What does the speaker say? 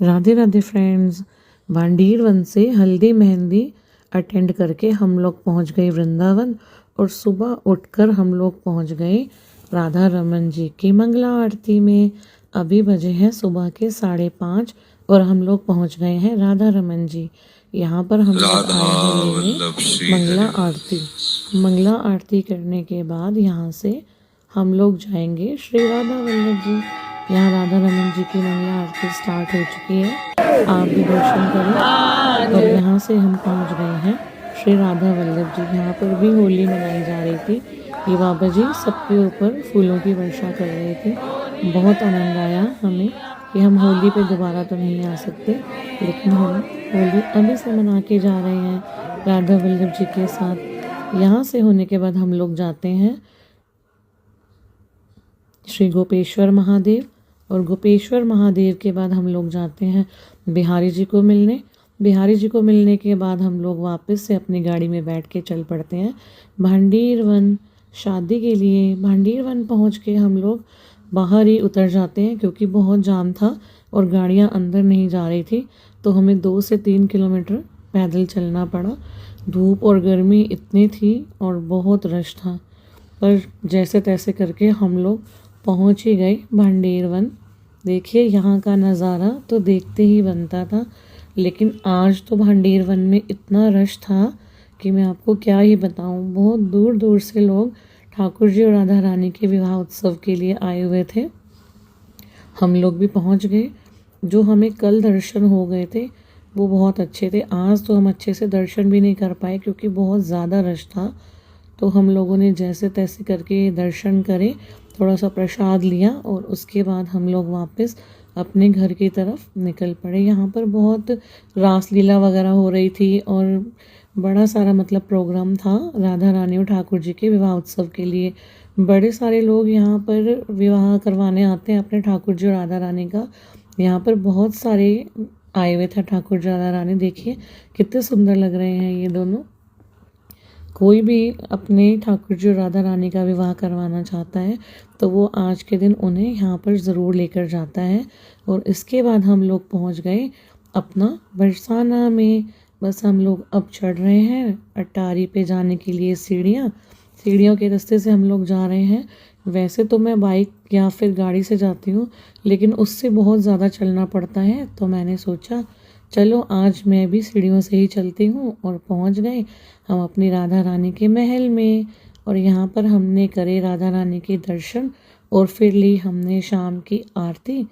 Radhe Radhe friends. Bhandir one से हल्दी mehndi attend करके हम लोग पहुंच गए वृंदावन और सुबह उठकर हम लोग पहुंच गए राधा रमन जी की मंगला आरती में। अभी बजे हैं सुबह के 5:30 और हम लोग पहुंच गए हैं राधा रमन जी। यहाँ पर हम लोग आए हैं लेने मंगला आरती। मंगला आरती करने के बाद यहाँ से हम लोग जाएंगे श्री राधा वल्लभ जी। यहाँ राधा रमन जी की मंगला आरती स्टार्ट हो चुकी है, आप भी दर्शन करें। और यहाँ से हम पहुँच गए हैं श्री राधा वल्लभ जी। यहाँ पर भी होली मनाई जा रही थी। ये बाबा जी सबके ऊपर फूलों की वर्षा कर रहे थे। बहुत आनंद आया हमें कि हम होली पे दोबारा तो नहीं आ सकते, लेकिन हम होली अभी से मना के जा रहे हैं राधा वल्लभ जी के साथ। यहाँ से होने के बाद हम लोग जाते हैं श्री गोपेश्वर महादेव और गोपेश्वर महादेव के बाद हम लोग जाते हैं बिहारी जी को मिलने। बिहारी जी को मिलने के बाद हम लोग वापस से अपनी गाड़ी में बैठ के चल पड़ते हैं भांडीर वन शादी के लिए। भांडीर वन पहुँच के हम लोग बाहर ही उतर जाते हैं क्योंकि बहुत जाम था और गाड़ियाँ अंदर नहीं जा रही थी, तो हमें 2 से 3 किलोमीटर पैदल चलना पड़ा। धूप और गर्मी इतनी थी और बहुत रश था, पर जैसे तैसे करके हम लोग पहुंच ही गए भांडीर वन। देखिए यहाँ का नज़ारा तो देखते ही बनता था, लेकिन आज तो भांडीर वन में इतना रश था कि मैं आपको क्या ही बताऊं। बहुत दूर दूर से लोग ठाकुर जी और राधा रानी के विवाह उत्सव के लिए आए हुए थे। हम लोग भी पहुंच गए। जो हमें कल दर्शन हो गए थे वो बहुत अच्छे थे। आज तो हम अच्छे से दर्शन भी नहीं कर पाए क्योंकि बहुत ज़्यादा रश था। तो हम लोगों ने जैसे तैसे करके दर्शन करे, थोड़ा सा प्रसाद लिया और उसके बाद हम लोग वापस अपने घर की तरफ निकल पड़े। यहाँ पर बहुत रासलीला वगैरह हो रही थी और बड़ा सारा मतलब प्रोग्राम था राधा रानी और ठाकुर जी के विवाह उत्सव के लिए। बड़े सारे लोग यहाँ पर विवाह करवाने आते हैं अपने ठाकुर जी और राधा रानी का। यहाँ पर बहुत सारे आए हुए थे ठाकुर जी राधा रानी। देखिए कितने सुंदर लग रहे हैं ये दोनों। कोई भी अपने ठाकुर जी और राधा रानी का विवाह करवाना चाहता है तो वो आज के दिन उन्हें यहाँ पर ज़रूर लेकर जाता है। और इसके बाद हम लोग पहुँच गए अपना बरसाना में। बस हम लोग अब चढ़ रहे हैं अटारी पे जाने के लिए सीढ़ियों के रास्ते से हम लोग जा रहे हैं। वैसे तो मैं बाइक या फिर गाड़ी से जाती हूँ, लेकिन उससे बहुत ज़्यादा चलना पड़ता है, तो मैंने सोचा चलो आज मैं भी सीढ़ियों से ही चलती हूँ। और पहुँच गए हम अपनी राधा रानी के महल में। और यहाँ पर हमने करे राधा रानी के दर्शन और फिर ली हमने शाम की आरती।